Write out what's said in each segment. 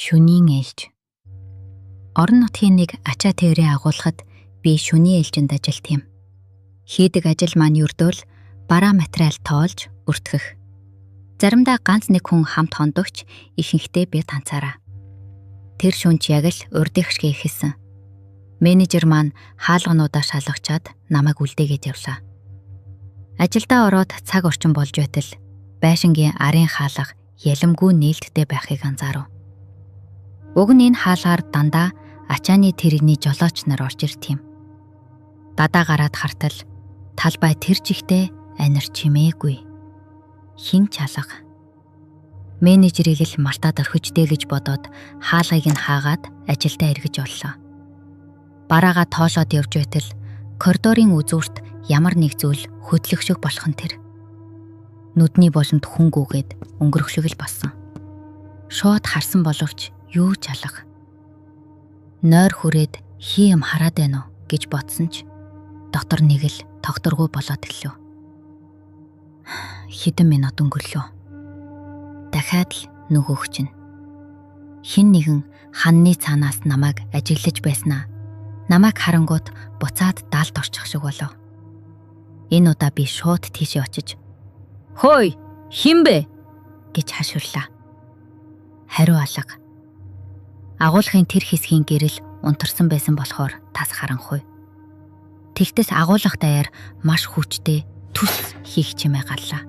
Шөнийн ээлж. Орон нутгийн нэг ачаа тээврийн агуулгад би шөнийн ээлжинд ажилладаг юм. Хийдэг ажил маань ердөөл бараа материал тоолж, бүртгэх. Заримдаа ганц нэг хүн хамт хондогч ихэнхдээ би танцаараа. Тэр шөнч яг л урдих шиг ихсэн. Менежер маань хаалгануудаа шалгачаад намайг үлдээгээд явлаа. Ажилдаа ороод цаг орчин болж байтал байшингийн арын хаалга ялэмгүй нээлттэй байхыг анзаарав. Уг нь энэ хаалгаар дандаа ачааны тэрэгний жолооч нар орж ирт юм. Дадаа гараад хартал талбай тэр жигтэй анир чимээгүй. Хин чалга. Менежерийг л мартаад орхижтэй гэж бодоод хаалгыг нь хаагаад ажилдаа эргэж оллоо. Бараагаа тоолоод явж байтал коридорын үзүүрт ямар нэг зүйл хөдлөгшөг болох нь тэр. Нүдний болонд хүн гүгээд өнгөрөх шиг л болсон. Шууд харсан боловч юу ч алга. Нойр хүрээд хий юм хараад байна уу гэж бодсон ч дотор нэг л тогтургүй болоод гэлөө. Хэдэн минут өнгөрлөө. Дахиад л нөгөөх чинь. Хин нэгэн ханны цаанаас намайг ажиглаж байснаа. Намайг харангууд буцаад даалт орчих шиг болов. Энэ удаа би шууд тийшээ очиж "Хөөе, хин бэ?" гэж хашвирлаа. Хариу алга. Агуулгын тэр хэсгийн гэрэл унтарсан байсан болохоор тас харанхуй. Тэгтээс агуулгах даяар маш хүчтэй түс хийх чимээ галлаа.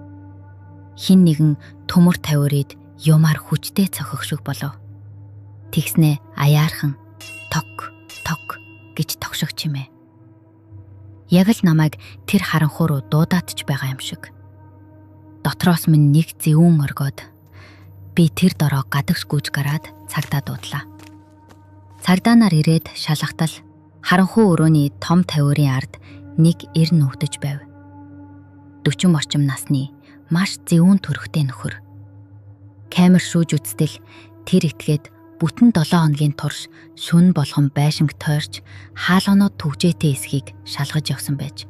Хин нэгэн төмөр тавиурыг юмар хүчтэй цохих шиг болов. Тэгснээ аяархан ток ток гэж тогших чимээ. Яг л намайг тэр харанхуй руу дуудаатж байгаа юм шиг. Дотроос минь нэг зэвүүн оргоод би тэр дороо гадагш гүйж гараад цагдаа дуудлаа. Цагдаанаар ирээд шалгатал харанхуй өрөөний том тавиурын ард нэг эр нүгдэж байв. 40 орчим насны маш зэвүүн төрхтэй нөхөр. Камер шүүж үзтэл тэр итгээд бүтэн 7 хоногийн турш шүн болгон байшинг тойрч хаалганууд түгжээтэй эсхийг шалгаж явсан байж.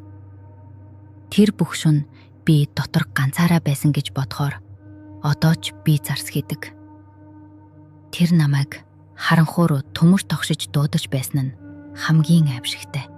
Тэр бүх шүн би дотор ганцаараа байсан гэж бодохоор одоо ч би зарс хийдэг. Тэр намайг харанхуй руу төмөр тогшиж дуудаж байсан нь хамгийн аимшигтай.